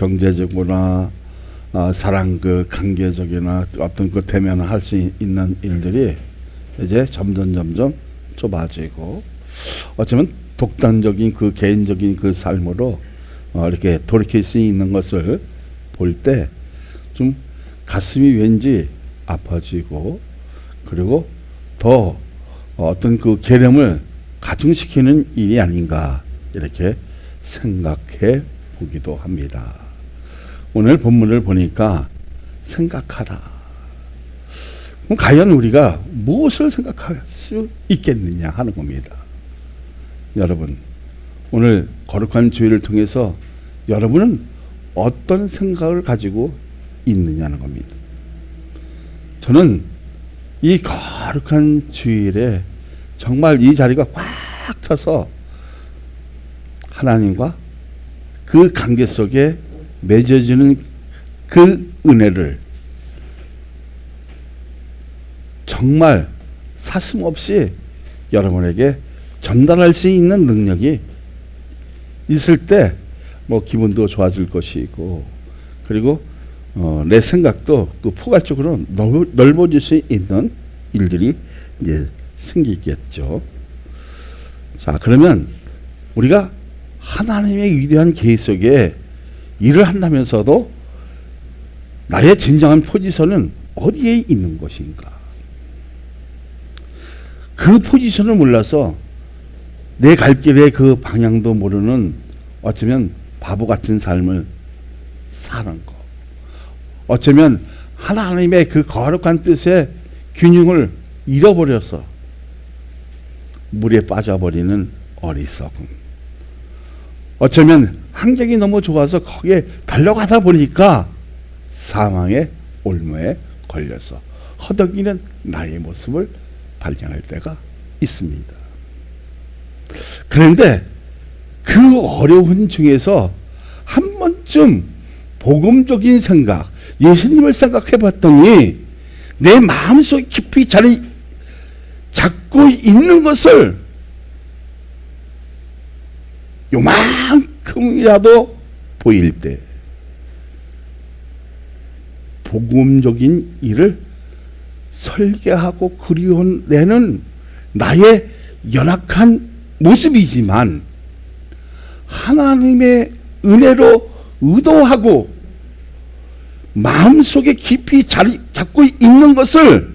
경제적이나 사랑 그 관계적이나 어떤 그 대면을 할 수 있는 일들이 이제 점점 좁아지고 어쩌면 독단적인 그 개인적인 그 삶으로 이렇게 돌이킬 수 있는 것을 볼 때 좀 가슴이 왠지 아파지고 그리고 더 어떤 그 계름을 가중시키는 일이 아닌가 이렇게 생각해 보기도 합니다. 오늘 본문을 보니까 생각하라. 그럼 과연 우리가 무엇을 생각할 수 있겠느냐 하는 겁니다. 여러분, 오늘 거룩한 주일을 통해서 여러분은 어떤 생각을 가지고 있느냐는 겁니다. 저는 이 거룩한 주일에 정말 이 자리가 꽉 차서 하나님과 그 관계 속에 맺어지는 그 은혜를 정말 사슴없이 여러분에게 전달할 수 있는 능력이 있을 때 뭐 기분도 좋아질 것이고 그리고 내 생각도 그 포괄적으로 넓어질 수 있는 일들이 이제 생기겠죠. 자, 그러면 우리가 하나님의 위대한 계획 속에 일을 한다면서도 나의 진정한 포지션은 어디에 있는 것인가? 그 포지션을 몰라서 내 갈 길의 그 방향도 모르는 어쩌면 바보 같은 삶을 사는 것. 어쩌면 하나님의 그 거룩한 뜻의 균형을 잃어버려서 물에 빠져버리는 어리석음. 어쩌면 환경이 너무 좋아서 거기에 달려가다 보니까 사망의 올무에 걸려서 허덕이는 나의 모습을 발견할 때가 있습니다. 그런데 그 어려운 중에서 한 번쯤 복음적인 생각, 예수님을 생각해 봤더니 내 마음속 깊이 자리 잡고 있는 것을 요만큼이라도 보일 때 복음적인 일을 설계하고 그려내는 나의 연약한 모습이지만 하나님의 은혜로 의도하고 마음속에 깊이 자리 잡고 있는 것을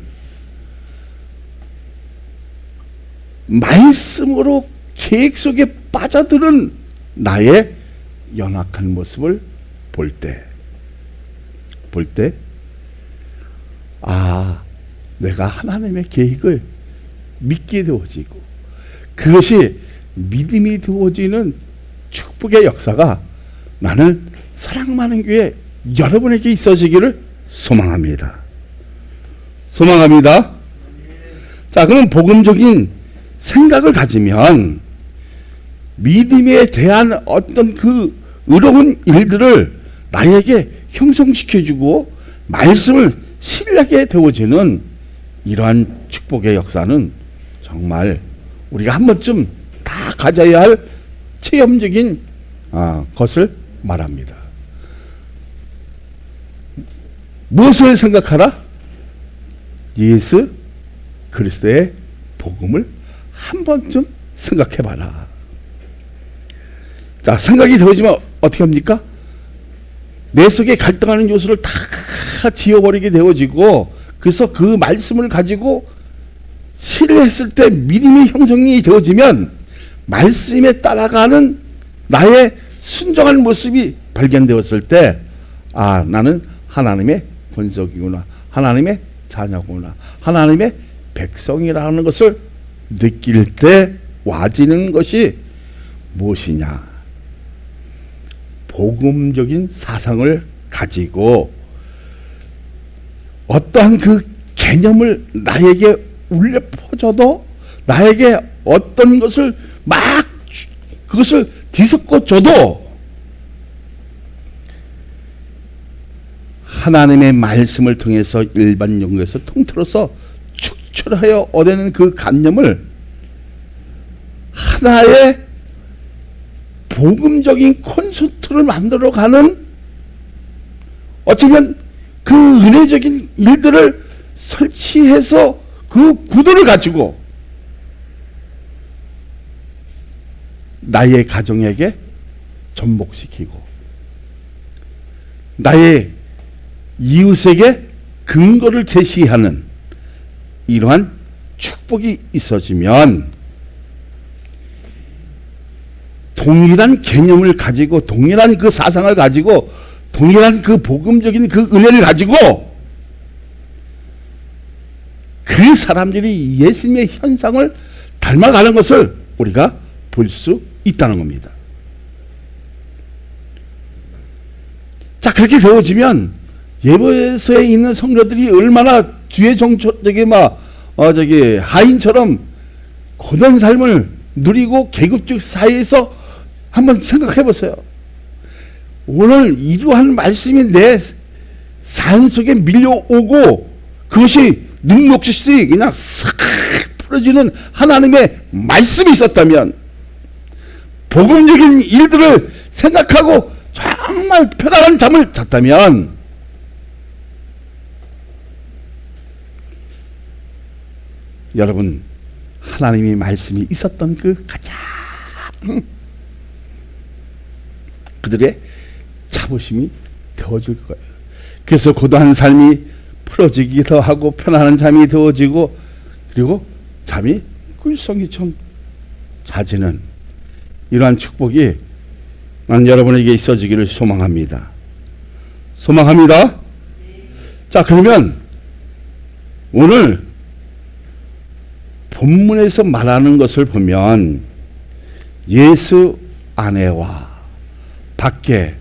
말씀으로 계획 속에 빠져드는 나의 연약한 모습을 볼 때, 내가 하나님의 계획을 믿게 되어지고 그것이 믿음이 되어지는 축복의 역사가 나는 사랑 많은 교회 여러분에게 있어지기를 소망합니다. 소망합니다. 자, 그럼 복음적인 생각을 가지면 믿음에 대한 어떤 그 의로운 일들을 나에게 형성시켜주고 말씀을 신뢰하게 되어지는 이러한 축복의 역사는 정말 우리가 한 번쯤 다 가져야 할 체험적인 것을 말합니다. 무엇을 생각하라? 예수 그리스도의 복음을 한 번쯤 생각해봐라. 자, 생각이 되어지면 어떻게 합니까? 내 속에 갈등하는 요소를 다 지워버리게 되어지고 그래서 그 말씀을 가지고 신뢰했을 때 믿음이 형성이 되어지면 말씀에 따라가는 나의 순종한 모습이 발견되었을 때 나는 하나님의 권속이구나, 하나님의 자녀구나, 하나님의 백성이라는 것을 느낄 때 와지는 것이 무엇이냐? 복음적인 사상을 가지고 어떠한 그 개념을 나에게 울려 퍼져도 나에게 어떤 것을 막 그것을 뒤섞어 줘도 하나님의 말씀을 통해서 일반 용어에서 통틀어서 축출하여 얻어내는 그 관념을 하나의 복음적인 콘서트를 만들어가는 어쩌면 그 은혜적인 일들을 설치해서 그 구도를 가지고 나의 가정에게 접목시키고 나의 이웃에게 근거를 제시하는 이러한 축복이 있어지면 동일한 개념을 가지고 동일한 그 사상을 가지고 동일한 그 복음적인 그 은혜를 가지고 그 사람들이 예수님의 현상을 닮아가는 것을 우리가 볼 수 있다는 겁니다. 자, 그렇게 되어지면 예배소에 있는 성도들이 얼마나 주의 정초되게 하인처럼 고된 삶을 누리고 계급적 사회에서 한번 생각해 보세요. 오늘 이러한 말씀이 내 삶 속에 밀려오고 그것이 눈녹듯이 그냥 싹 풀어지는 하나님의 말씀이 있었다면, 복음적인 일들을 생각하고 정말 편안한 잠을 잤다면, 여러분, 하나님의 말씀이 있었던 그 가장 그들의 자부심이 되어질 거예요. 그래서 고단한 삶이 풀어지기도 하고 편안한 잠이 되어지고 그리고 잠이 꿀성이처럼 자지는 이러한 축복이 난 여러분에게 있어지기를 소망합니다. 소망합니다. 자, 그러면 오늘 본문에서 말하는 것을 보면 예수 안에와 밖에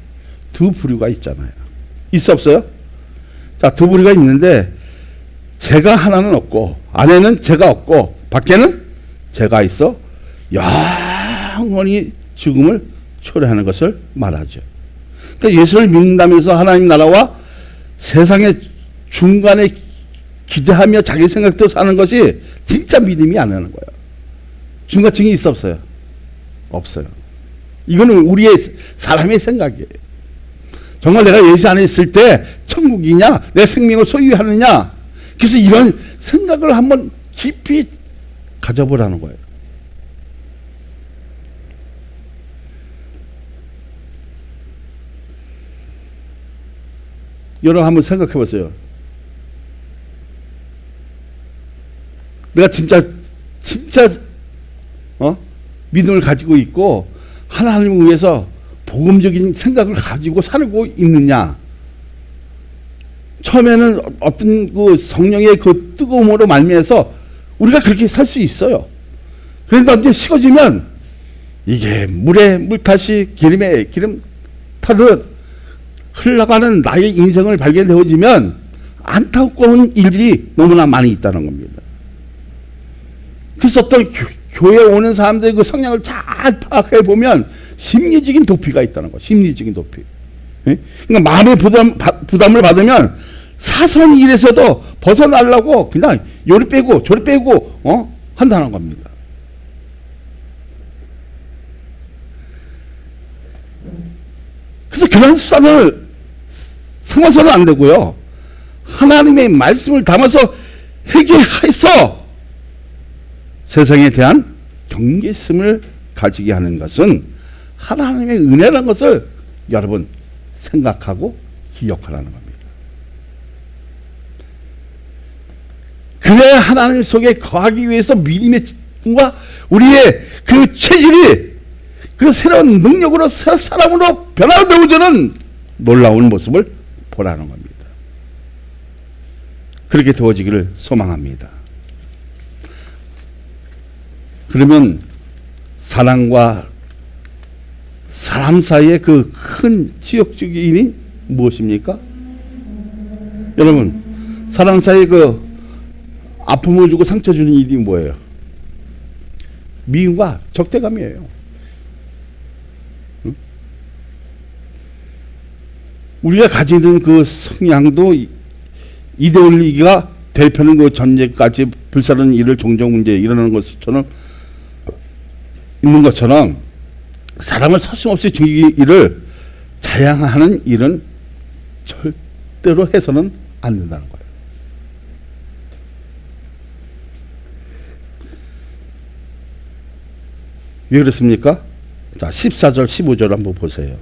두 부류가 있잖아요. 있어 없어요? 자, 두 부류가 있는데 제가 하나는 없고 안에는 제가 없고 밖에는 제가 있어 영원히 죽음을 초래하는 것을 말하죠. 그러니까 예수를 믿는다면서 하나님 나라와 세상의 중간에 기대하며 자기 생각대로 사는 것이 진짜 믿음이 아니라는 거예요. 중간층이 있어 없어요? 없어요. 이거는 우리의 사람의 생각이에요. 정말 내가 예수 안에 있을 때 천국이냐, 내 생명을 소유하느냐, 그래서 이런 생각을 한번 깊이 가져보라는 거예요. 여러분 한번 생각해 보세요. 내가 진짜 믿음을 가지고 있고 하나님을 위해서 복음적인 생각을 가지고 살고 있느냐? 처음에는 어떤 그 성령의 그 뜨거움으로 말미해서 우리가 그렇게 살 수 있어요. 그런데 이제 식어지면 이게 물에 물타시 기름에 기름 타듯 흘러가는 나의 인생을 발견되어지면 안타까운 일들이 너무나 많이 있다는 겁니다. 그래서 어떤 교회에 오는 사람들의 그 성향을 잘 파악해 보면 심리적인 도피가 있다는 거. 심리적인 도피. 그러니까 마음의 부담을 받으면 사소한 일에서도 벗어나려고 그냥 요리 빼고 저리 빼고 한다는 겁니다. 그래서 그런 수단을 삼아서는 안 되고요. 하나님의 말씀을 담아서 회개해서 세상에 대한 경계심을 가지게 하는 것은 하나님의 은혜라는 것을 여러분 생각하고 기억하라는 겁니다. 그래야 하나님 속에 거하기 위해서 믿음의 과 우리의 그 체질이 그 새로운 능력으로 새 사람으로 변화되어지는 놀라운 모습을 보라는 겁니다. 그렇게 되어지기를 소망합니다. 그러면 사랑과 사람 사이의 그 큰 지역적인이 무엇입니까? 여러분, 사람 사이에 그 아픔을 주고 상처 주는 일이 뭐예요? 미움과 적대감이에요. 우리가 가지고 있는 그 성향도 이데올로기가 대표는 그 전쟁까지 불사르는 일을 종종 문제 일어나는 것처럼 있는 것처럼 사람을 서슴없이 죽이기 일을 자양하는 일은 뜻대로 해서는 안 된다는 거예요. 왜 그렇습니까? 자, 14절, 15절 한번 보세요.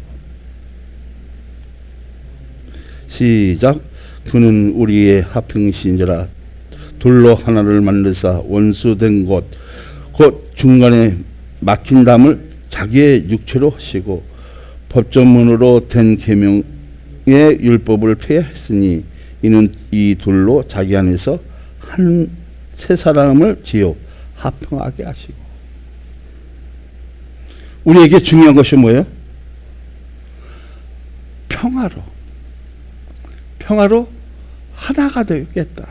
시작. 그는 우리의 화평신이라 돌로 하나를 만드사 원수된 곳 곧 중간에 막힌 담을 자기의 육체로 하시고 법조문으로 된 계명의 율법을 폐하였으니 이는 이 돌로 자기 안에서 한 세 사람을 지어 화평하게 하시고. 우리에게 중요한 것이 뭐예요? 평화로 하나가 되겠다.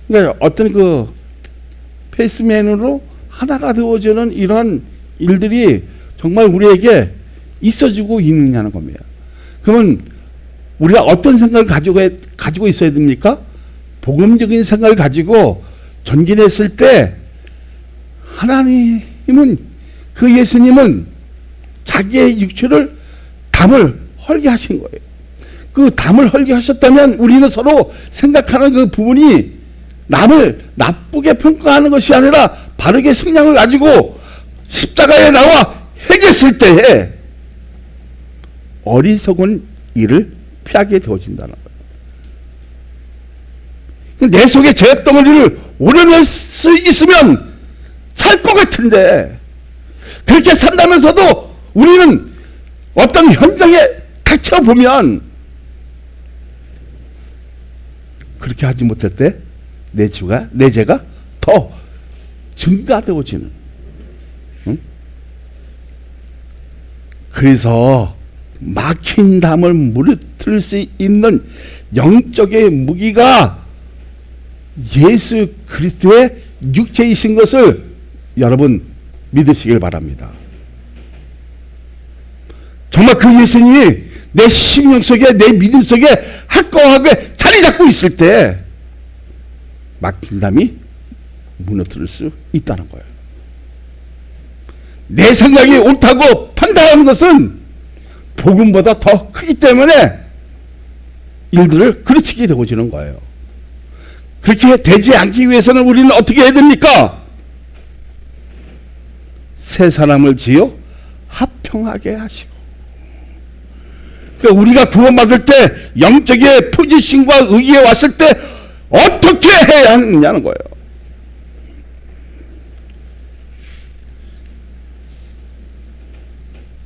그러니까 어떤 그 페이스맨으로 하나가 되어지는 이런 일들이 정말 우리에게 있어지고 있느냐는 겁니다. 그러면 우리가 어떤 생각을 가지고 있어야 됩니까? 복음적인 생각을 가지고 전진했을 때 하나님은, 그 예수님은 자기의 육체를 담을 헐게 하신 거예요. 그 담을 헐게 하셨다면 우리는 서로 생각하는 그 부분이 남을 나쁘게 평가하는 것이 아니라 바르게 성량을 가지고 십자가에 나와 행했을 때에 어리석은 일을 피하게 되어진다는 거예요. 내 속에 죄덩어리를 오려낼 수 있으면 살 것 같은데, 그렇게 산다면서도 우리는 어떤 현장에 닥쳐보면 그렇게 하지 못할 때 내 죄가 더 증가되어지는. 응? 그래서 막힌 담을 무너뜨릴 수 있는 영적의 무기가 예수 그리스도의 육체이신 것을 여러분 믿으시길 바랍니다. 정말 그 예수님이 내 심령 속에, 내 믿음 속에 확고하게 자리 잡고 있을 때 막힌 담이 무너뜨릴 수 있다는 거예요. 내 생각이 옳다고 판단하는 것은 복음보다 더 크기 때문에 일들을 그르치게 되어지는 거예요. 그렇게 되지 않기 위해서는 우리는 어떻게 해야 됩니까? 세 사람을 지어 화평하게 하시고. 그러니까 우리가 구원받을 때 영적의 포지션과 의에 왔을 때 어떻게 해야 하느냐는 거예요.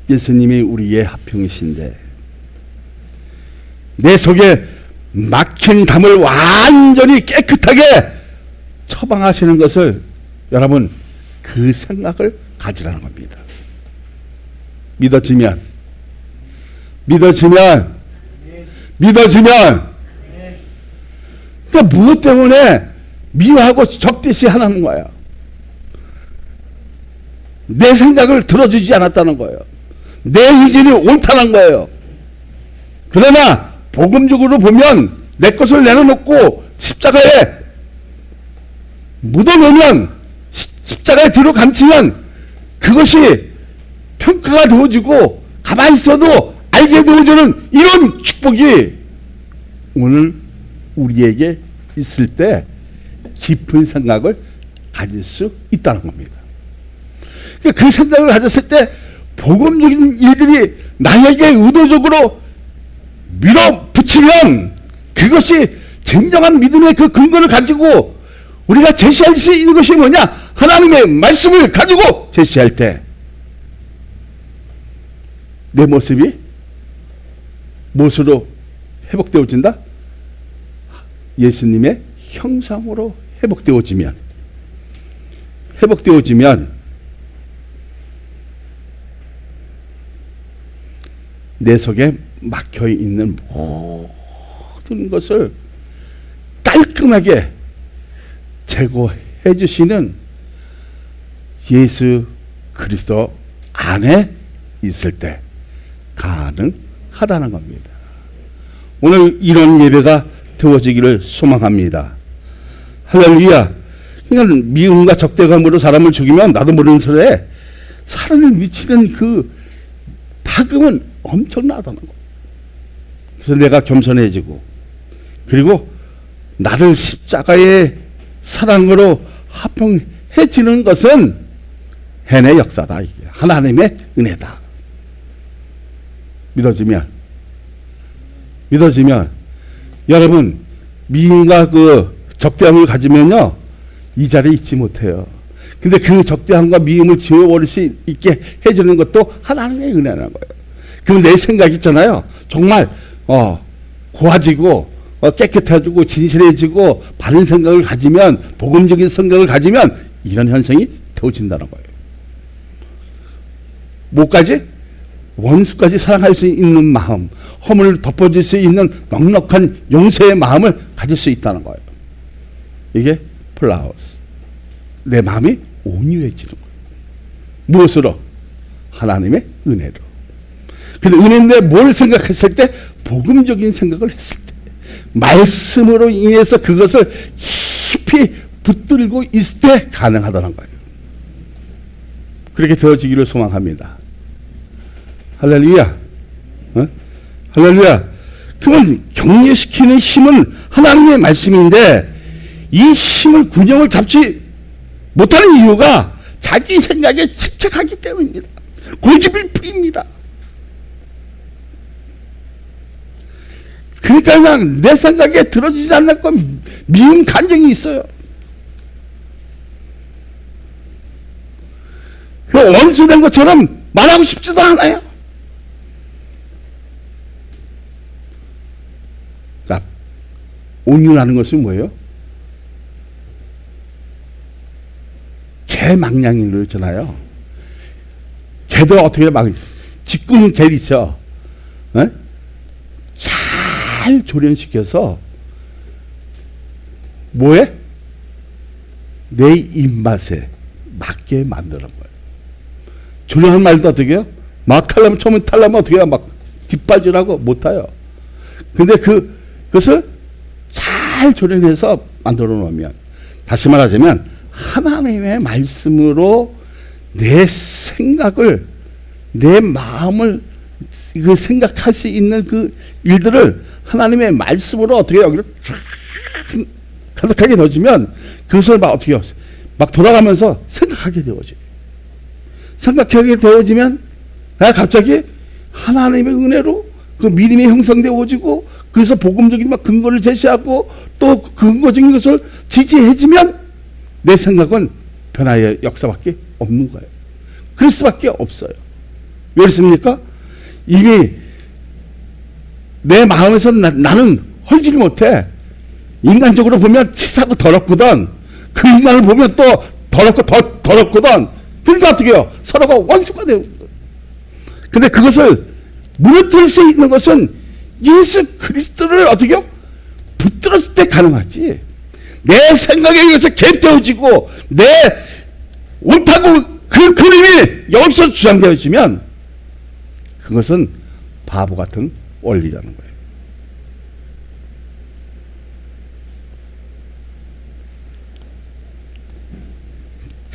예수님이 우리의 화평이신데 내 속에 막힌 담을 완전히 깨끗하게 처방하시는 것을 여러분 그 생각을 가지라는 겁니다. 믿어지면 그러니까 무엇 때문에 미워하고 적대시 하는 거야? 내 생각을 들어주지 않았다는 거예요. 내 의지는 옳다는 거예요. 그러나 복음적으로 보면 내 것을 내려놓고 십자가에 묻어놓으면, 십자가에 뒤로 감추면 그것이 평가가 되어지고 가만히 있어도 알게 되어지는 이런 축복이 오늘 우리에게 있을 때 깊은 생각을 가질 수 있다는 겁니다. 그 생각을 가졌을 때 복음적인 일들이 나에게 의도적으로 밀어붙이면 그것이 진정한 믿음의 그 근거를 가지고 우리가 제시할 수 있는 것이 뭐냐? 하나님의 말씀을 가지고 제시할 때 내 모습이 무엇으로 회복되어진다? 예수님의 형상으로 회복되어지면 내 속에 막혀있는 모든 것을 깔끔하게 제거해 주시는 예수 그리스도 안에 있을 때 가능하다는 겁니다. 오늘 이런 예배가 되어지기를 소망합니다. 할렐루야. 그러니까 미움과 적대감으로 사람을 죽이면 나도 모르는 소리에 사람을 미치는 그 파급은 엄청나다는 거. 그래서 내가 겸손해지고 그리고 나를 십자가의 사랑으로 합병해지는 것은 해내 역사다. 이게 하나님의 은혜다. 믿어지면 여러분 미움과 그 적대함을 가지면요 이 자리에 있지 못해요. 근데 그 적대함과 미움을 지워버릴 수 있게 해주는 것도 하나님의 은혜라는 거예요. 그럼 내 생각 있잖아요. 정말 고와지고 깨끗해지고 진실해지고 바른 생각을 가지면 복음적인 생각을 가지면 이런 현상이 되어진다는 거예요. 뭐까지? 원수까지 사랑할 수 있는 마음, 허물을 덮어줄 수 있는 넉넉한 용서의 마음을 가질 수 있다는 거예요. 이게 플라우스. 내 마음이 온유해지는 거예요. 무엇으로? 하나님의 은혜로. 근데 은혜인데 뭘 생각했을 때? 복음적인 생각을 했을 때. 말씀으로 인해서 그것을 깊이 붙들고 있을 때 가능하다는 거예요. 그렇게 되어지기를 소망합니다. 할렐루야. 할렐루야. 그러면 격려시키는 힘은 하나님의 말씀인데 이 힘을 균형을 잡지 못하는 이유가 자기 생각에 집착하기 때문입니다. 고집일 뿐입니다. 그러니까 그냥 내 생각에 들어주지 않는 건 미운 감정이 있어요. 그 원수된 것처럼 말하고 싶지도 않아요. 자, 온유라는 것은 뭐예요? 개망냥이 그러잖아요. 개도 어떻게 막 짓궂은 개 있죠. 잘 조련시켜서 뭐해? 내 입맛에 맞게 만드는 거예요. 조련한 말도 어떻게 해요? 막 탈라면 처음에 탈라면 어떻게 해요? 막 뒷바지라고 못 타요. 근데 그것을 잘 조련해서 만들어 놓으면, 다시 말하자면 하나님의 말씀으로 내 생각을, 내 마음을 그 생각할 수 있는 그 일들을 하나님의 말씀으로 어떻게 여기를 쫙 가득하게 넣어주면 그것을 막 어떻게 해요? 막 돌아가면서 생각하게 되어져요. 생각하게 되어지면 갑자기 하나님의 은혜로 그 믿음이 형성되어지고, 그래서 복음적인 막 근거를 제시하고 또 근거적인 것을 지지해주면 내 생각은 변화의 역사밖에 없는 거예요. 그럴 수밖에 없어요. 왜 그렇습니까? 이미 내 마음에서 나는 헐지를 못해. 인간적으로 보면 치사하고 더럽거든. 그 인간을 보면 또 더럽고 더 더럽거든. 그러니까 어떻게 해요? 서로가 원수가 되고. 근데 그것을 무너뜨릴 수 있는 것은 예수 그리스도를 어떻게 해요? 붙들었을 때 가능하지. 내 생각에 의해서 개입되어지고 내 옳다고 그 그림이 여기서 주장되어지면 그것은 바보 같은 원리라는 거예요.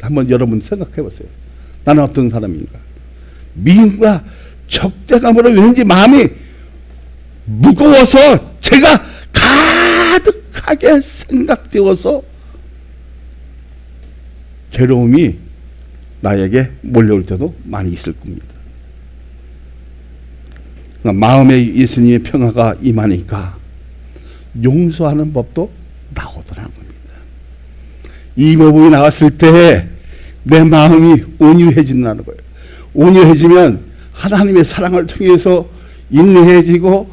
한번 여러분 생각해 보세요. 나는 어떤 사람인가? 미움과 적대감으로 왠지 마음이 무거워서 제가 가득하게 생각되어서 괴로움이 나에게 몰려올 때도 많이 있을 겁니다. 마음에 예수님의 평화가 임하니까 용서하는 법도 나오더라는 겁니다. 이 부분이 나왔을 때 내 마음이 온유해진다는 거예요. 온유해지면 하나님의 사랑을 통해서 인내해지고,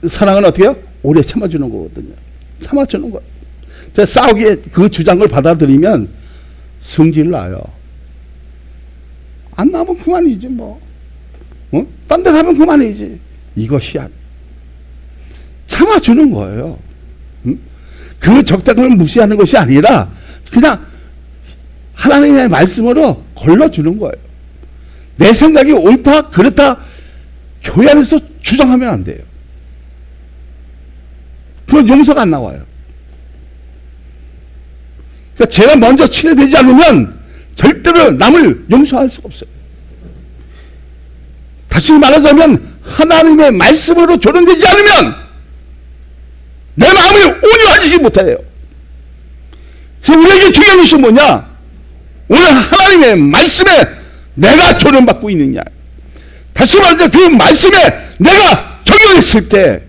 사랑은 어떻게 해요? 오래 참아주는 거거든요. 참아주는 거예요. 제가 싸우기에 그 주장을 받아들이면 성질 나요. 안 나면 그만이지 뭐. 딴 데 가면 그만이지. 이것이 참아주는 거예요. 그 적당을 무시하는 것이 아니라 그냥 하나님의 말씀으로 걸러주는 거예요. 내 생각이 옳다 그렇다 교회 안에서 주장하면 안 돼요. 그건 용서가 안 나와요. 그러니까 제가 먼저 친해되지 않으면 절대로 남을 용서할 수가 없어요. 다시 말하자면 하나님의 말씀으로 조련되지 않으면 내 마음이 못해요. 그래서 우리에게 중요한 것이 뭐냐? 오늘 하나님의 말씀에 내가 조련받고 있느냐. 다시 말해서 그 말씀에 내가 적용했을 때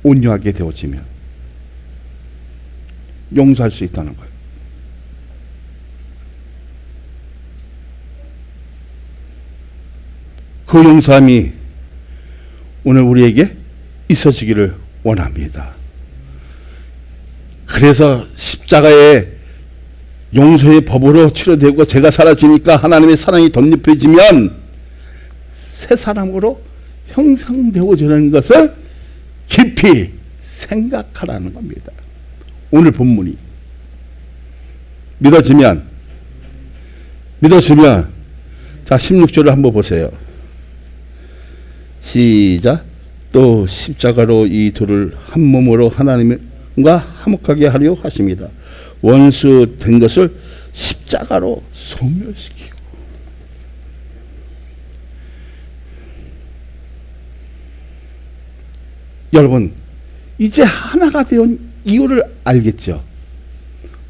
온유하게 되어지면 용서할 수 있다는 거예요. 그 용서함이 오늘 우리에게 있어지기를 원합니다. 그래서 십자가의 용서의 법으로 치료되고 제가 사라지니까 하나님의 사랑이 덧입혀지면 새 사람으로 형성되어지는 것을 깊이 생각하라는 겁니다. 오늘 본문이 믿어지면 자 16절을 한번 보세요. 시작. 또 십자가로 이 둘을 한 몸으로 하나님과 화목하게 하려 하십니다. 원수 된 것을 십자가로 소멸시키고. 여러분 이제 하나가 되온 이유를 알겠죠?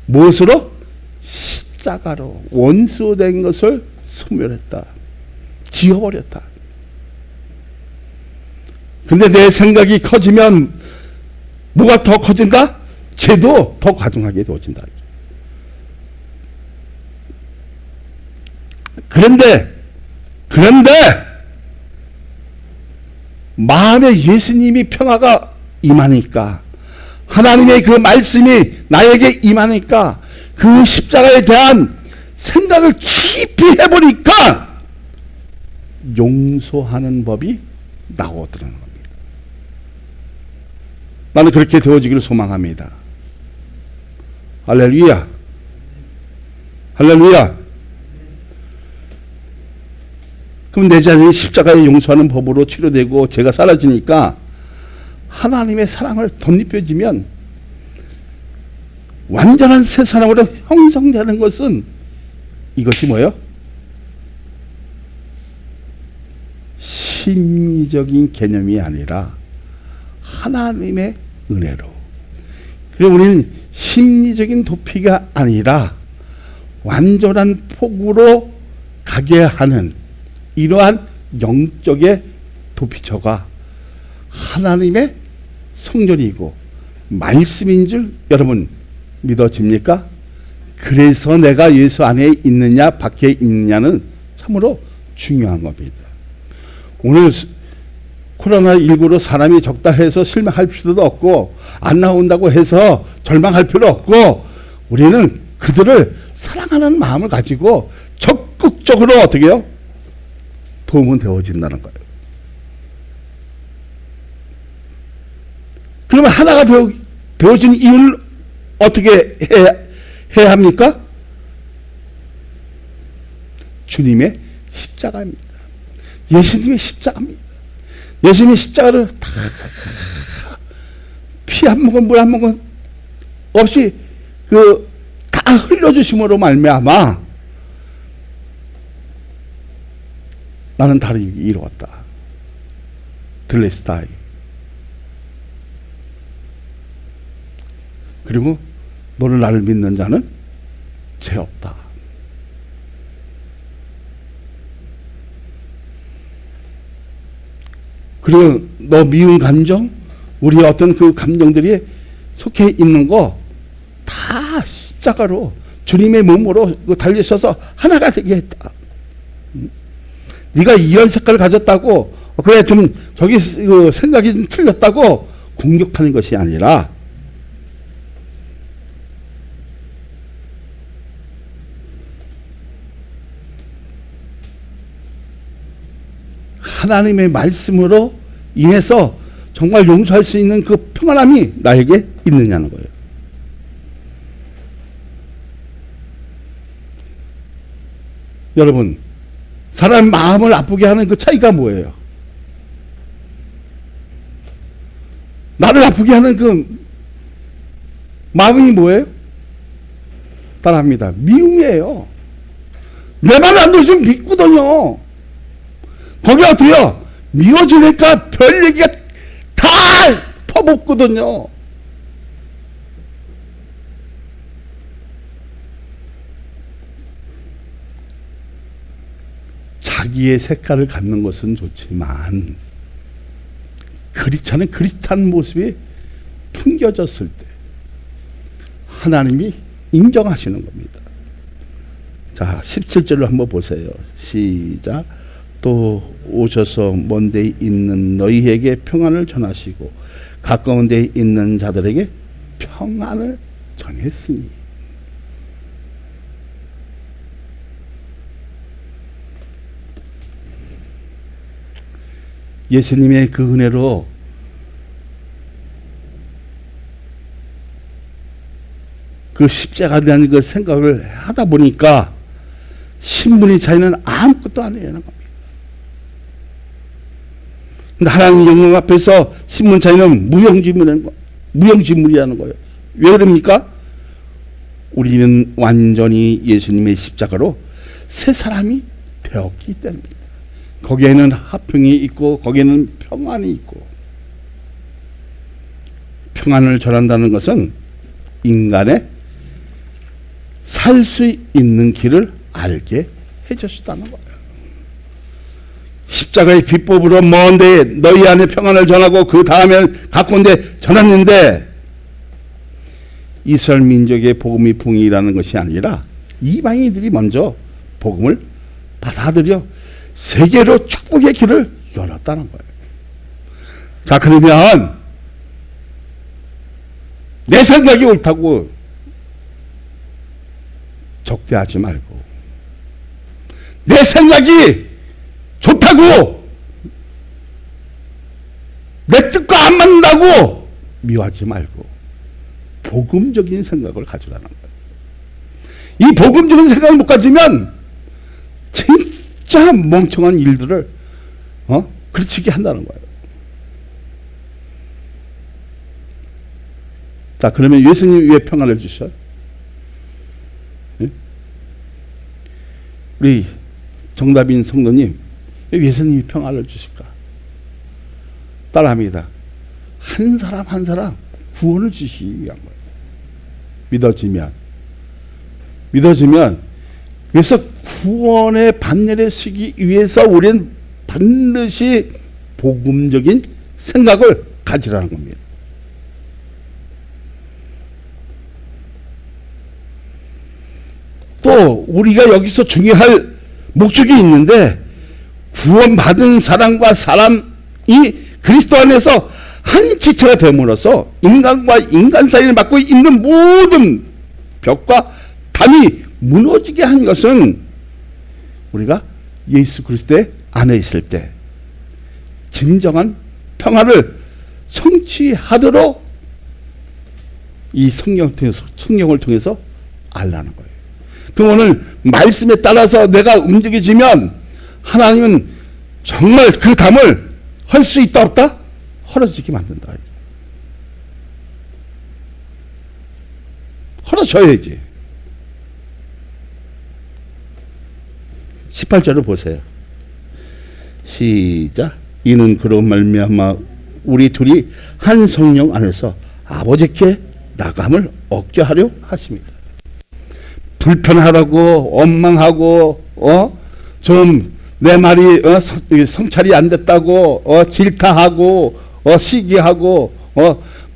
무엇으로? 십자가로 원수된 것을 소멸했다. 지워버렸다. 근데 내 생각이 커지면 뭐가 더 커진다? 죄도 더 가중하게 되어진다. 그런데 마음에 예수님이 평화가 임하니까, 하나님의 그 말씀이 나에게 임하니까 그 십자가에 대한 생각을 깊이 해보니까 용서하는 법이 나오더라는 겁니다. 나는 그렇게 되어지기를 소망합니다. 할렐루야. 할렐루야. 그럼 내 자신이 십자가에 용서하는 법으로 치료되고 제가 사라지니까 하나님의 사랑을 덧입혀지면 완전한 새 사람으로 형성되는 것은 이것이 뭐예요? 심리적인 개념이 아니라 하나님의 은혜로. 그리고 우리는 심리적인 도피가 아니라 완전한 폭으로 가게 하는 이러한 영적의 도피처가 하나님의 성전이고 말씀인 줄 여러분 믿어집니까? 그래서 내가 예수 안에 있느냐 밖에 있느냐는 참으로 중요한 겁니다. 오늘 코로나19로 사람이 적다 해서 실망할 필요도 없고 안 나온다고 해서 절망할 필요 없고 우리는 그들을 사랑하는 마음을 가지고 적극적으로 어떻게 해요? 도움은 되어진다는 거예요. 그러면 하나가 되어진 이유를 어떻게 해야 합니까? 주님의 십자가입니다. 예수님의 십자가입니다. 예수님의 십자가를 다 피 한 모금 물 한 모금 없이 다 흘려주심으로 말미암아 나는 다르게 이루었다. 들레스타이. 그리고 너를 나를 믿는 자는 죄 없다. 그리고 너 미운 감정, 우리 어떤 그 감정들이 속해 있는 거 다 십자가로 주님의 몸으로 달리셔서 하나가 되게 했다. 네가 이런 색깔을 가졌다고 그래 좀 저기 생각이 좀 틀렸다고 공격하는 것이 아니라 하나님의 말씀으로 인해서 정말 용서할 수 있는 그 평안함이 나에게 있느냐는 거예요. 여러분, 사람 마음을 아프게 하는 그 차이가 뭐예요? 나를 아프게 하는 그 마음이 뭐예요? 따라합니다. 미움이에요. 내 말 안 들으시면 믿거든요. 거기 어때요? 미워지니까 별 얘기가 다 퍼붓거든요. 자기의 색깔을 갖는 것은 좋지만 그렇지 않은 그릿한 모습이 풍겨졌을 때 하나님이 인정하시는 겁니다. 자, 17절로 한번 보세요. 시작. 또 오셔서 먼 데 있는 너희에게 평안을 전하시고 가까운 데 있는 자들에게 평안을 전했으니. 예수님의 그 은혜로 그 십자가에 대한 그 생각을 하다 보니까 신분의 차이는 아무것도 아니라는 겁니다. 근데 하나님 영광 앞에서 신분 차이는 무용지물이라는 거예요. 왜 그럽니까? 우리는 완전히 예수님의 십자가로 새 사람이 되었기 때문입니다. 거기에는 화평이 있고 거기에는 평안이 있고, 평안을 전한다는 것은 인간의 살 수 있는 길을 알게 해주시다는 거예요. 십자가의 비법으로 먼데 너희 안에 평안을 전하고 그 다음에 가까운데 전했는데, 이스라엘 민족의 복음이 붕이라는 것이 아니라 이방인들이 먼저 복음을 받아들여 세계로 축복의 길을 열었다는 거예요. 자, 그러면 내 생각이 옳다고 적대하지 말고, 내 생각이 좋다고 내 뜻과 안 맞는다고 미워하지 말고 복음적인 생각을 가지라는 거예요. 이 복음적인 생각을 못 가지면 진짜 멍청한 일들을 그르치게 한다는 거예요. 자, 그러면 예수님이 왜 평안을 주셔요? 우리 정답인 성도님, 왜 예수님이 평안을 주실까? 따라합니다. 한 사람 한 사람 구원을 주시기 위한 거예요. 믿어지면 그래서 구원의 반열에 서기 위해서 우리는 반드시 복음적인 생각을 가지라는 겁니다. 또 우리가 여기서 중요할 목적이 있는데, 구원받은 사람과 사람이 그리스도 안에서 한 지체가 됨으로써 인간과 인간 사이를 막고 있는 모든 벽과 담이 무너지게 한 것은 우리가 예수 그리스도 안에 있을 때 진정한 평화를 성취하도록 이 성경을 통해서 알라는 거예요. 그럼 오늘 말씀에 따라서 내가 움직여지면 하나님은 정말 그 담을 헐 수 있다 없다? 헐어지게 만든다. 헐어져야지. 18절을 보세요. 시작. 이는 그로 말미암아 우리 둘이 한 성령 안에서 아버지께 나감을 얻게 하려 하십니다. 불편하다고 원망하고 좀 내 말이 성찰이 안 됐다고 질타하고 시기하고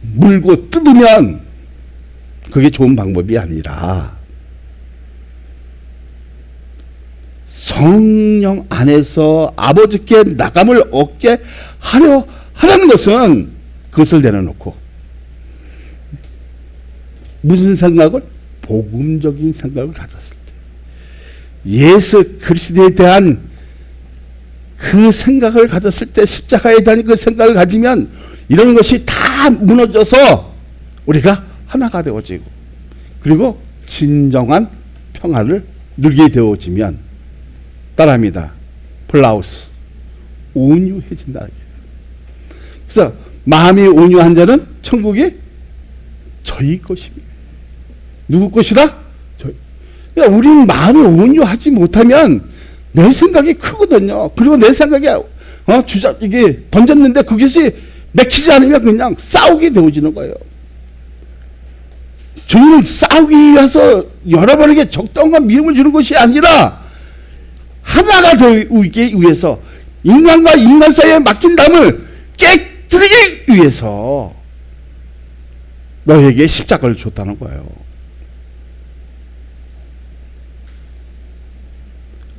물고 뜯으면 그게 좋은 방법이 아니라 성령 안에서 아버지께 나감을 얻게 하려는 것은 그것을 내려놓고 무슨 생각을? 복음적인 생각을 가졌을 때, 예수 그리스도에 대한 그 생각을 가졌을 때, 십자가에 대한 그 생각을 가지면 이런 것이 다 무너져서 우리가 하나가 되어지고, 그리고 진정한 평화를 누리게 되어지면, 따라합니다. 플라우스, 온유해진다. 그래서 마음이 온유한 자는 천국이 저희 것입니다. 누구 것이다? 그러니까 우리는 마음이 온유하지 못하면 내 생각이 크거든요. 그리고 내 생각이 이게 던졌는데 그것이 맥히지 않으면 그냥 싸우게 되어지는 거예요. 주님은 싸우기 위해서 여러분에게 적당한 미움을 주는 것이 아니라 하나가 되기 위해서 인간과 인간 사이에 막힌 담을 깨뜨리기 위해서 너에게 십자가를 줬다는 거예요.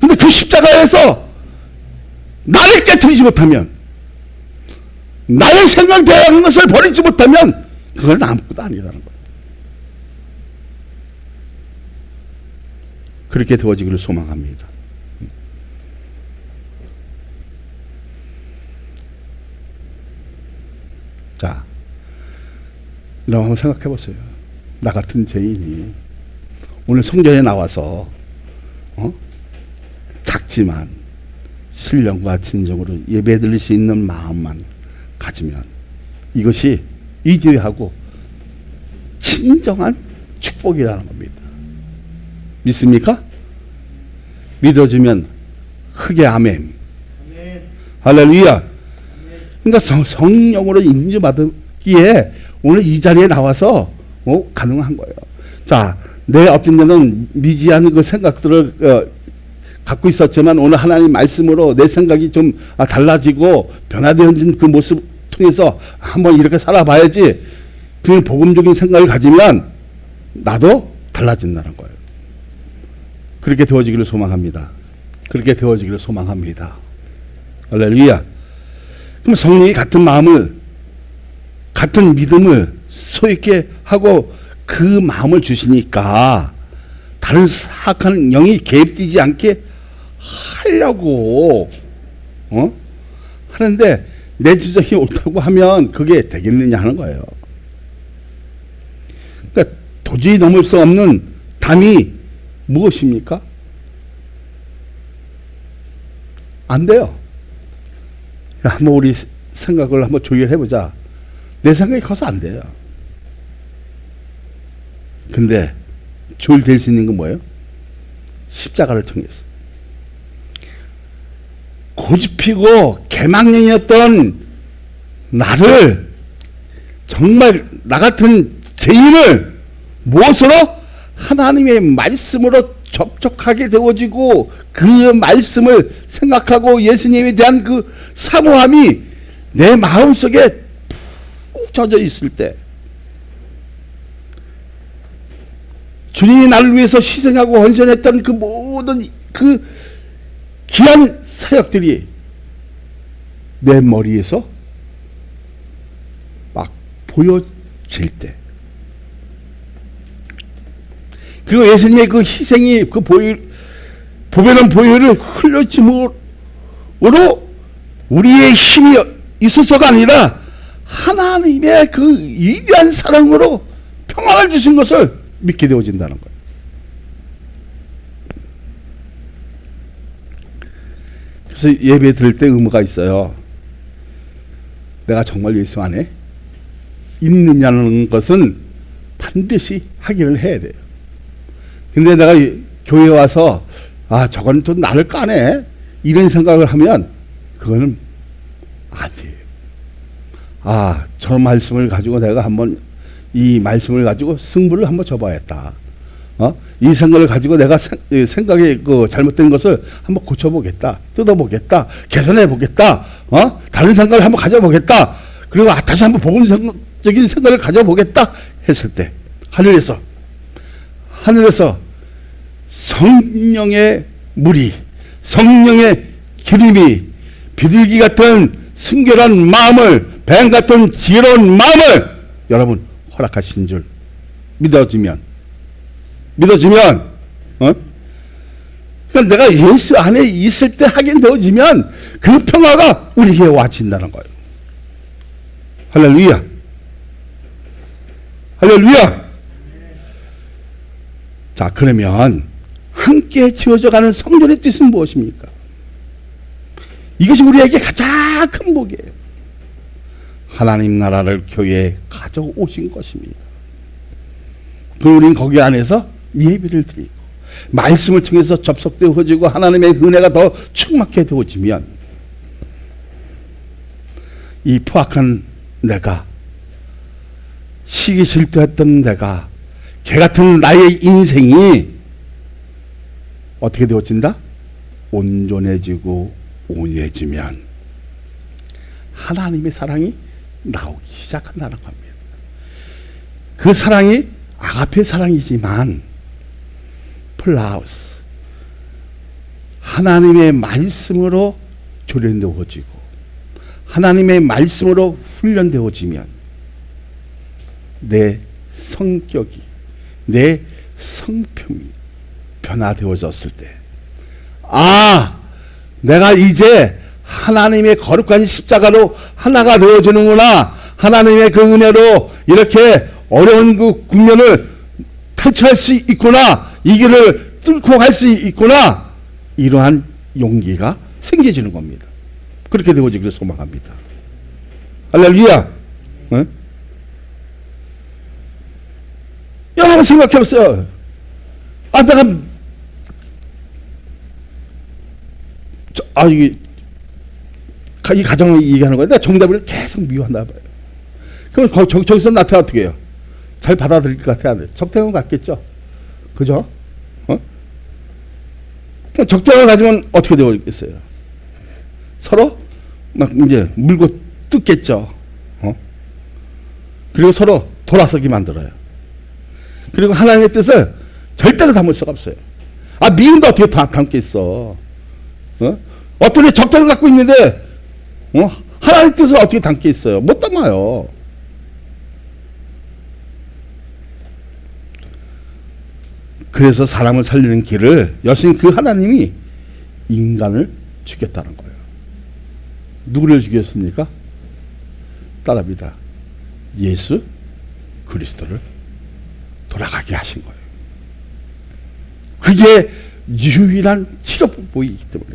근데 그 십자가에서 나를 깨뜨리지 못하면, 나의 생각되는 것을 버리지 못하면 그건 아무것도 아니라는 거예요. 그렇게 되어지기를 소망합니다. 자, 여러분 한번 생각해 보세요. 나 같은 죄인이 오늘 성전에 나와서 작지만 신령과 진정으로 예배드릴 수 있는 마음만 가지면 이것이 위대하고 진정한 축복이라는 겁니다. 믿습니까? 믿어주면 크게 아멘. 할렐루야. 그러니까 성령으로 인도받기에 오늘 이 자리에 나와서 가능한 거예요. 자, 내 어떤 데는 미지한 그 생각들을 갖고 있었지만 오늘 하나님 말씀으로 내 생각이 좀 달라지고 변화되어진 그 모습 통해서 한번 이렇게 살아봐야지. 그 복음적인 생각을 가지면 나도 달라진다는 거예요. 그렇게 되어지기를 소망합니다. 그렇게 되어지기를 소망합니다. 할렐루야. 그럼 성령이 같은 마음을, 같은 믿음을 소있게 하고 그 마음을 주시니까 다른 사악한 영이 개입되지 않게 하려고 하는데 내 지적이 옳다고 하면 그게 되겠느냐 하는 거예요. 그러니까 도저히 넘을 수 없는 담이 무엇입니까? 안 돼요. 한번 우리 생각을 한번 조율해보자. 내 생각이 커서 안 돼요. 근데 조율될 수 있는 건 뭐예요? 십자가를 통해서. 고집피고 개망령이었던 나를, 정말 나 같은 죄인을 무엇으로? 하나님의 말씀으로 접촉하게 되어지고 그 말씀을 생각하고 예수님에 대한 그 사모함이 내 마음속에 푹 젖어 있을 때 주님이 나를 위해서 희생하고 헌신했던 그 모든 그 귀한 사역들이 내 머리에서 막 보여질 때, 그리고 예수님의 그 희생이 그 보배는 보혈을 흘려짐으로 우리의 힘이 있어서가 아니라 하나님의 그 위대한 사랑으로 평안을 주신 것을 믿게 되어진다는 거예요. 그래서 예배 드릴 때 의무가 있어요. 내가 정말 예수 안에 있느냐는 것은 반드시 확인을 해야 돼요. 근데 내가 교회에 와서 저건 또 나를 까네 이런 생각을 하면 그거는 아니에요. 저 말씀을 가지고 내가 한번 이 말씀을 가지고 승부를 한번 줘봐야겠다. 이 생각을 가지고 내가 생각이 그 잘못된 것을 한번 고쳐보겠다. 뜯어보겠다. 개선해보겠다. 다른 생각을 한번 가져보겠다. 그리고 다시 한번 복음적인 생각을 가져보겠다 했을 때 하늘에서 성령의 물이, 성령의 기름이 비둘기 같은 순결한 마음을, 뱀 같은 지혜로운 마음을 여러분 허락하신 줄 믿어지면 그러니까 내가 예수 안에 있을 때 확인되어지면 그 평화가 우리에게 와진다는 거예요. 할렐루야. 할렐루야. 자, 그러면 함께 지어져가는 성전의 뜻은 무엇입니까? 이것이 우리에게 가장 큰 복이에요. 하나님 나라를 교회에 가져오신 것입니다. 우리는 거기 안에서 예배를 드리고 말씀을 통해서 접속되어지고 하나님의 은혜가 더 충만하게 되어지면 이 포악한 내가, 시기 질투했던 내가, 개 같은 나의 인생이 어떻게 되어진다? 온전해지고 온유해지면 하나님의 사랑이 나오기 시작한다는 겁니다. 그 사랑이 아가페 사랑이지만 플라우스 하나님의 말씀으로 조련되어지고 하나님의 말씀으로 훈련되어지면 내 성격이 내 성품이 변화되어졌을 때 내가 이제 하나님의 거룩한 십자가로 하나가 되어지는구나. 하나님의 그 은혜로 이렇게 어려운 그 국면을 탈출할 수 있구나. 이 길을 뚫고 갈 수 있구나. 이러한 용기가 생겨지는 겁니다. 그렇게 되어지기를 소망합니다. 할렐루야. 네? 여러분 생각해보세요. 내가 이게 이 가정을 얘기하는 거야. 내가 정답을 계속 미워한다 봐요. 그럼 저기서 나한테 어떻게 해요? 잘 받아들일 것 같아? 적당한 것 같겠죠? 그죠? 적당을 가지면 어떻게 되겠어요? 서로 막 이제 물고 뜯겠죠. 그리고 서로 돌아서게 만들어요. 그리고 하나님의 뜻을 절대로 담을 수가 없어요. 미움도 어떻게 담겠어? 어떤 애 적당을 갖고 있는데 하나님의 뜻을 어떻게 담겠어요? 못 담아요. 그래서 사람을 살리는 길을 여신 그 하나님이 인간을 죽였다는 거예요. 누구를 죽였습니까? 따라합니다. 예수 그리스도를 돌아가게 하신 거예요. 그게 유일한 치료법이기 때문에.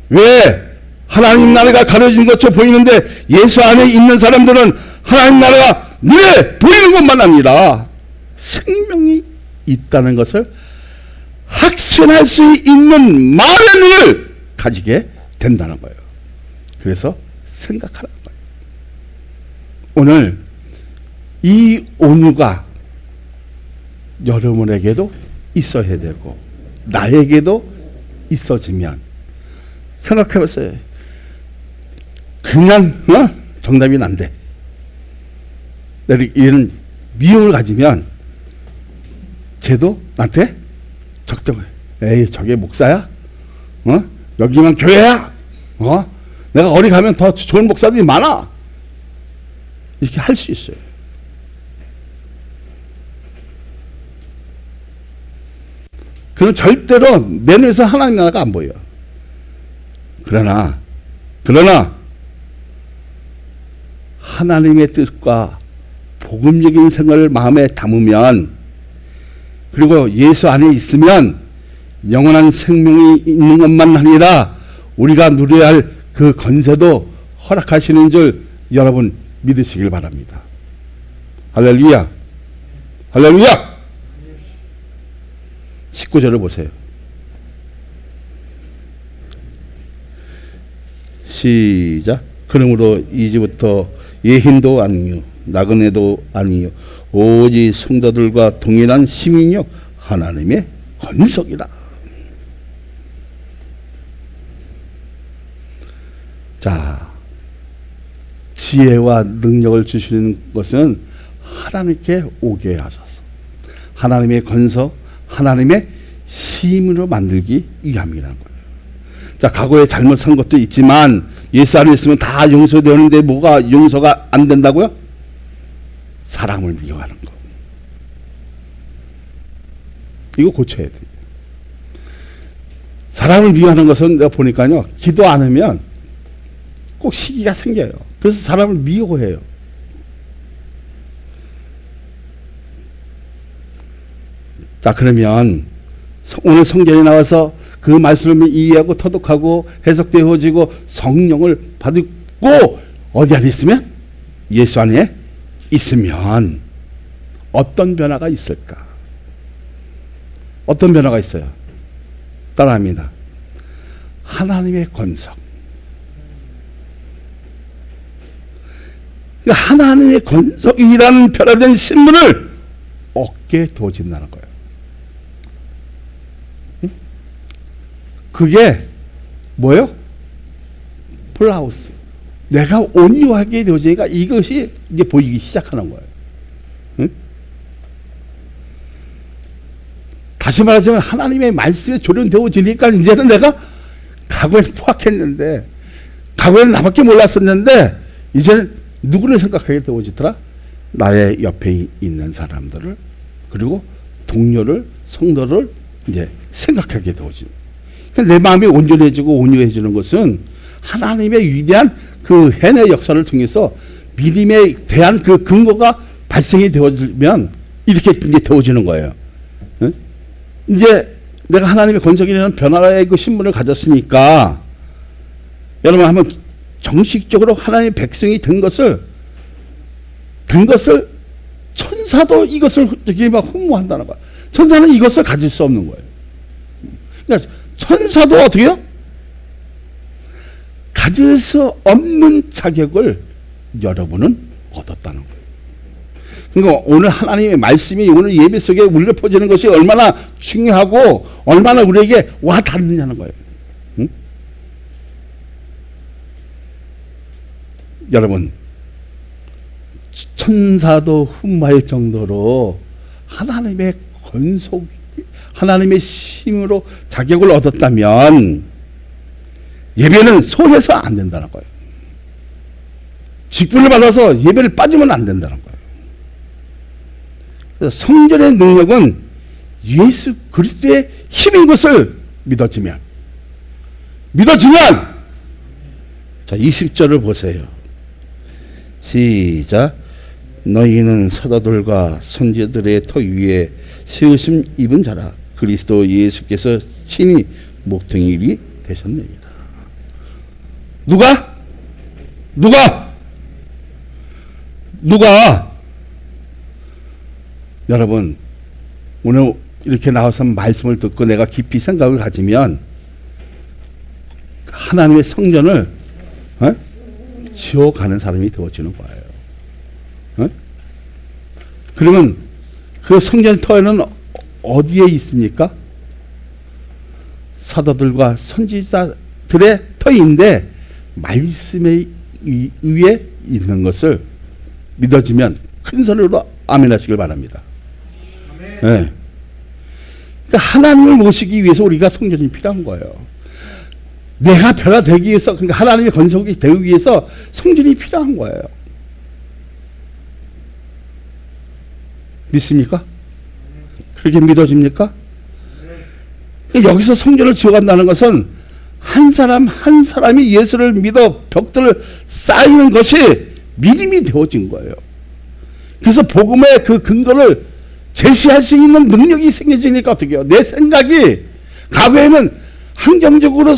왜? 하나님 나라가 가려진 것처럼 보이는데 예수 안에 있는 사람들은 하나님 나라가 눈에 보이는 것만 아니라 생명이 있다는 것을 확신할 수 있는 마음의 눈을 가지게 된다는 거예요. 그래서 생각하라는 거예요. 오늘 이 온유가 여러분에게도 있어야 되고 나에게도 있어지면 생각해보세요. 그냥 정답이 난데 이런 미움을 가지면 쟤도 나한테 적정해. 에이 저게 목사야? 여기만 교회야? 내가 어디 가면 더 좋은 목사들이 많아. 이렇게 할 수 있어요. 그럼 절대로 내 눈에서 하나님 나라가 안 보여. 그러나 하나님의 뜻과 복음적인 생각을 마음에 담으면 그리고 예수 안에 있으면 영원한 생명이 있는 것만 아니라 우리가 누려야 할 그 건세도 허락하시는 줄 여러분 믿으시길 바랍니다. 할렐루야. 할렐루야. 19절을 보세요. 시작. 그러므로 이제부터 예hin도 아니요 나그네도 아니요 오직 성도들과 동일한 시민이요 하나님의 권속이라. 자, 지혜와 능력을 주시는 것은 하나님께 오게 하소서. 하나님의 권속, 하나님의 시민으로 만들기 위함이라는 거예요. 자, 과거에 잘못한 것도 있지만 예수 안에 있으면 다 용서되는데 뭐가 용서가 안 된다고요? 사람을 미워하는 거. 이거 고쳐야 돼요. 사람을 미워하는 것은 내가 보니까요, 기도 안 하면 꼭 시기가 생겨요. 그래서 사람을 미워해요. 자, 그러면 오늘 성경에 나와서 그 말씀을 이해하고 터득하고 해석되어지고 성령을 받고 어디 안에 있으면? 예수 안에 있으면 어떤 변화가 있을까? 어떤 변화가 있어요? 따라합니다. 하나님의 권석. 그러니까 하나님의 권석이라는 변화된 신분을 얻게 되어진다는 거예요. 응? 그게 뭐예요? 플라우스. 내가 온유하게 되어지니까 이것이 이제 보이기 시작하는 거예요. 응? 다시 말하자면 하나님의 말씀에 조련되어지니까 이제는 내가 과거에 포악했는데, 과거에는 나밖에 몰랐었는데 이제는 누구를 생각하게 되어지더라? 나의 옆에 있는 사람들을, 그리고 동료를, 성도를 이제 생각하게 되어지는. 내 마음이 온전해지고 온유해지는 것은 하나님의 위대한 그 해내 역사를 통해서 믿음에 대한 그 근거가 발생이 되어지면 이렇게 이제 되어지는 거예요. 응? 이제 내가 하나님의 권속이라는 변화의 그 신분을 가졌으니까 여러분 한번 정식적으로 하나님의 백성이 된 것을 천사도 이것을 저기 막 흠모한다는 거야. 천사는 이것을 가질 수 없는 거예요. 그러니까 천사도 어떻게 해요? 가질 수 없는 자격을 여러분은 얻었다는 거예요. 그러니까 오늘 하나님의 말씀이 오늘 예배 속에 울려 퍼지는 것이 얼마나 중요하고 얼마나 우리에게 와 닿느냐는 거예요. 응? 여러분, 천사도 흠모할 정도로 하나님의 권속, 하나님의 힘으로 자격을 얻었다면 예배는 소홀해서 안 된다는 거예요. 직분을 받아서 예배를 빠지면 안 된다는 거예요. 그래서 성전의 능력은 예수 그리스도의 힘인 것을 믿어지면 자 20절을 보세요. 시작. 너희는 사도들과 선지자들의 터 위에 세우심 입은 자라. 그리스도 예수께서 친히 목통일이 되셨느니라. 누가? 여러분, 오늘 이렇게 나와서 말씀을 듣고 내가 깊이 생각을 가지면 하나님의 성전을 지어가는 사람이 되어지는 거예요. 그러면 그 성전 터에는 어디에 있습니까? 사도들과 선지자들의 터인데 말씀에 위에 있는 것을 믿어지면 큰 소리로 아멘 하시길 바랍니다. 네. 그러니까 하나님을 모시기 위해서 우리가 성전이 필요한 거예요. 내가 변화되기 위해서, 그러니까 하나님의 건속이 되기 위해서 성전이 필요한 거예요. 믿습니까? 그렇게 믿어집니까? 여기서 성전을 지어간다는 것은 한 사람 한 사람이 예수를 믿어 벽들을 쌓이는 것이 믿음이 되어진 거예요. 그래서 복음의 그 근거를 제시할 수 있는 능력이 생겨지니까 어떻게 해요? 내 생각이 과거에는 환경적으로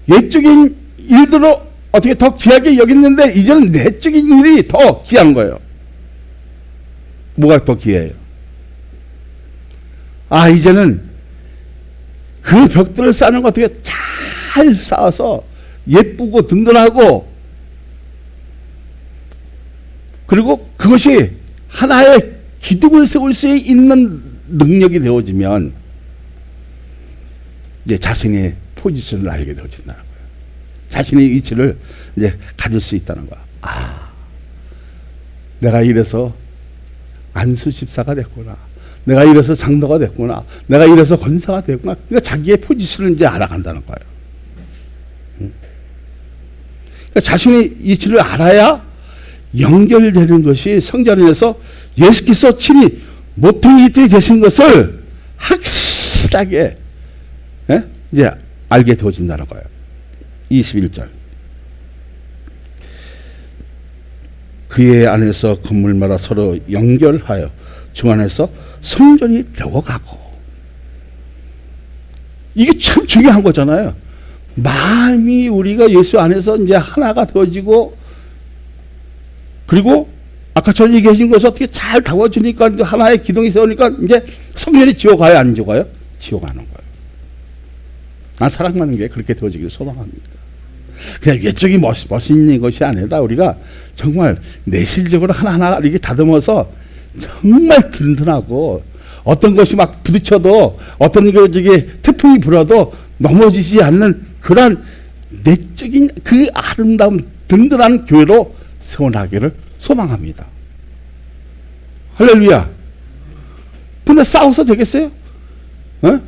외적인 일들로 어떻게 더 귀하게 여겼는데 이제는 내적인 일이 더 귀한 거예요. 뭐가 더 귀해요? 이제는 그 벽들을 쌓는 거 어떻게 잘 쌓아서 예쁘고 든든하고, 그리고 그것이 하나의 기둥을 세울 수 있는 능력이 되어지면 이제 자신의 포지션을 알게 되어진다는 거예요. 자신의 위치를 이제 가질 수 있다는 거야. 내가 이래서 안수 집사가 됐구나. 내가 이래서 장로가 됐구나. 내가 이래서 권사가 됐구나. 그러니까 자기의 포지션을 이제 알아간다는 거예요. 그러니까 자신의 위치를 알아야 연결되는 것이 성전에서 예수께서 친히 모퉁이들이 되신 것을 확실하게 이제 알게 되어진다는 거예요. 21절. 그의 안에서 건물마다 서로 연결하여 주 안에서 성전이 되어가고. 이게 참 중요한 거잖아요. 마음이 우리가 예수 안에서 이제 하나가 되어지고, 그리고 아까 전 얘기해 준 것이 어떻게 잘 다워지니까 하나의 기둥이 세우니까 이제 성전이 지어가요, 안 지어가요? 지어가는 거예요. 난 사랑하는 게 그렇게 되어지길 소망합니다. 그냥 외적이 멋있는 것이 아니라 우리가 정말 내실적으로 하나하나 이렇게 다듬어서 정말 든든하고 어떤 것이 막 부딪혀도 어떤 저기 태풍이 불어도 넘어지지 않는 그런 내적인 그 아름다운 든든한 교회로 세워나기를 소망합니다. 할렐루야. 근데 싸워서 되겠어요? 어?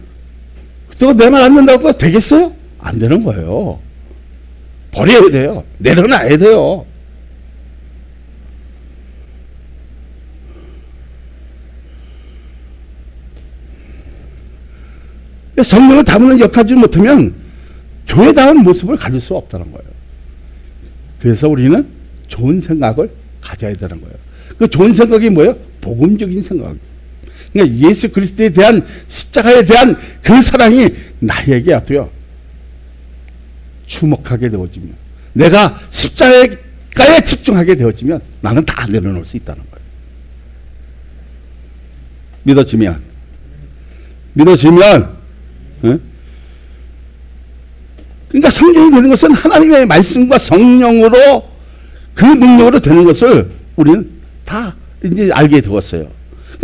저거 내 말 안 된다고 되겠어요? 안 되는 거예요. 버려야 돼요. 내려놔야 돼요. 성령을 담는 역할을 못하면 교회다운 모습을 가질 수 없다는 거예요. 그래서 우리는 좋은 생각을 가져야 되는 거예요. 그 좋은 생각이 뭐예요? 복음적인 생각. 그러니까 예수 그리스도에 대한 십자가에 대한 그 사랑이 나에게 어때요? 주목하게 되어지면, 내가 십자가에 집중하게 되어지면 나는 다 내려놓을 수 있다는 거예요. 믿어지면 그러니까 성령이 되는 것은 하나님의 말씀과 성령으로 그 능력으로 되는 것을 우리는 다 이제 알게 되었어요.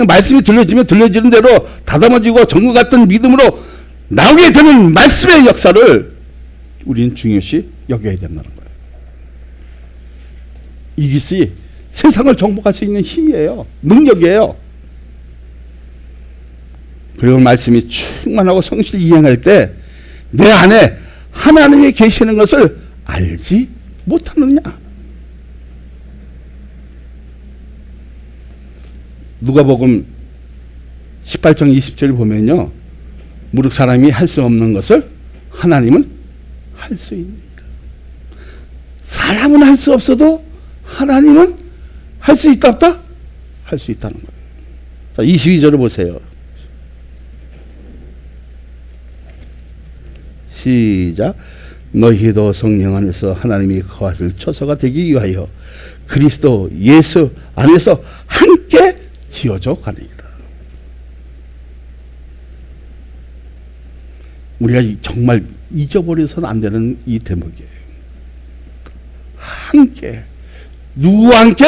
말씀이 들려지면 들려지는 대로 다듬어지고 전과 같은 믿음으로 나오게 되는 말씀의 역사를 우리는 중요시 여겨야 된다는 거예요. 이것이 세상을 정복할 수 있는 힘이에요. 능력이에요. 그리고 말씀이 충만하고 성실히 이행할 때 내 안에 하나님이 계시는 것을 알지 못하느냐. 누가복음 18장 20절을 보면요, 무릇 사람이 할 수 없는 것을 하나님은 할 수 있느니라. 사람은 할 수 없어도 하나님은 할 수 있다 없다? 할 수 있다는 거예요. 자, 22절을 보세요. 시작. 너희도 성령 안에서 하나님이 거하실 처소가 되기 위하여 그리스도 예수 안에서 함께 지어져 가느니라. 우리가 정말 잊어버려서는 안 되는 이 대목이에요. 함께. 누구와 함께?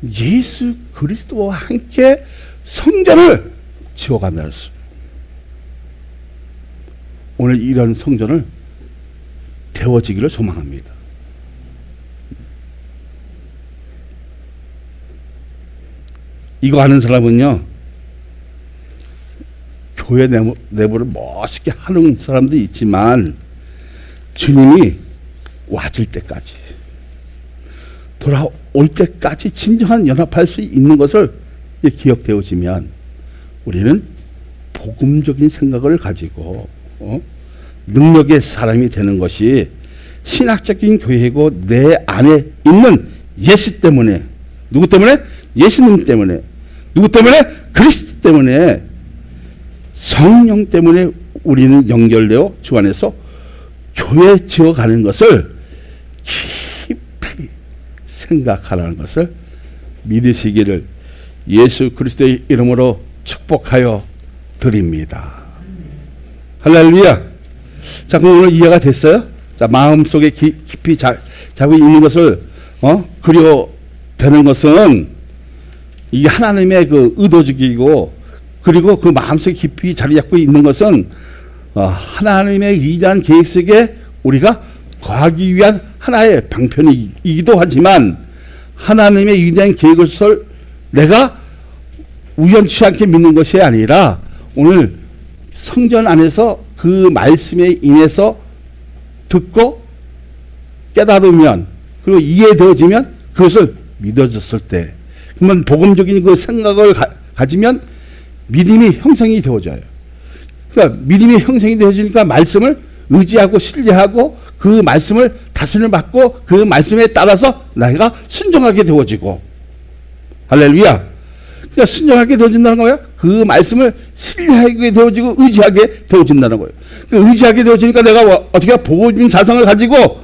예수 그리스도와 함께 성전을 지어간다는 것입니다. 오늘 이런 성전을 되어지기를 소망합니다. 이거 하는 사람은요, 교회 내부를 멋있게 하는 사람도 있지만 주님이 와줄 때까지, 돌아올 때까지 진정한 연합할 수 있는 것을 기억되어지면 우리는 복음적인 생각을 가지고 능력의 사람이 되는 것이 신학적인 교회고, 내 안에 있는 예수 때문에, 누구 때문에? 예수님 때문에, 누구 때문에? 그리스도 때문에, 성령 때문에 우리는 연결되어 주 안에서 교회 지어가는 것을 깊이 생각하라는 것을 믿으시기를 예수 그리스도의 이름으로 축복하여 드립니다. 할렐루야. 자, 그럼 오늘 이해가 됐어요? 자, 마음속에 깊이 자고 있는 것을 그려되는 것은 이게 하나님의 그 의도적이고, 그리고 그 마음속에 깊이 자리 잡고 있는 것은 하나님의 위대한 계획 속에 우리가 거하기 위한 하나의 방편이기도 하지만, 하나님의 위대한 계획을 내가 우연치 않게 믿는 것이 아니라 오늘 성전 안에서 그 말씀에 인해서 듣고 깨달으면, 그리고 이해되어지면 그것을 믿어졌을 때, 그러면 복음적인 그 생각을 가지면 믿음이 형성이 되어져요. 그러니까 믿음이 형성이 되어지니까 말씀을 의지하고 신뢰하고 그 말씀을 다스림을 받고 그 말씀에 따라서 내가 순종하게 되어지고, 할렐루야. 그러니까 순종하게 되어진다는 거예요. 그 말씀을 신뢰하게 되어지고 의지하게 되어진다는 거예요. 그러니까 의지하게 되어지니까 내가 어떻게 복음적인 자성을 가지고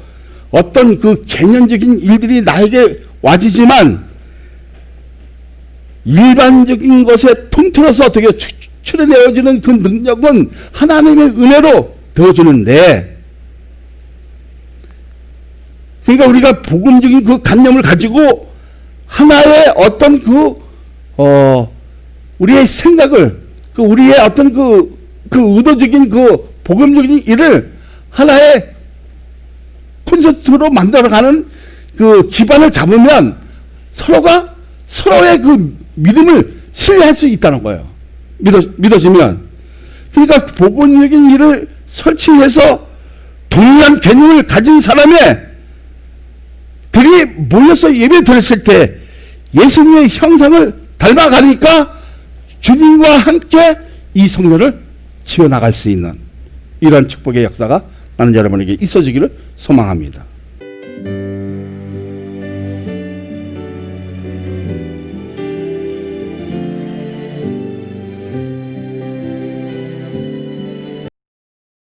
어떤 그 개념적인 일들이 나에게 와지지만, 일반적인 것에 통틀어서 어떻게 출해내어지는 그 능력은 하나님의 은혜로 되어지는데, 그러니까 우리가 복음적인 그 관념을 가지고 하나의 어떤 우리의 생각을 우리의 어떤 그 의도적인 그 복음적인 일을 하나의 콘서트로 만들어가는 그 기반을 잡으면 서로가 서로의 그 믿음을 신뢰할 수 있다는 거예요. 믿어지면. 그러니까 복음적인 일을 설치해서 동일한 개념을 가진 들이 모여서 예배 드렸을 때 예수님의 형상을 닮아가니까 주님과 함께 이 성전을 지어나갈 수 있는 이런 축복의 역사가 나는 여러분에게 있어지기를 소망합니다.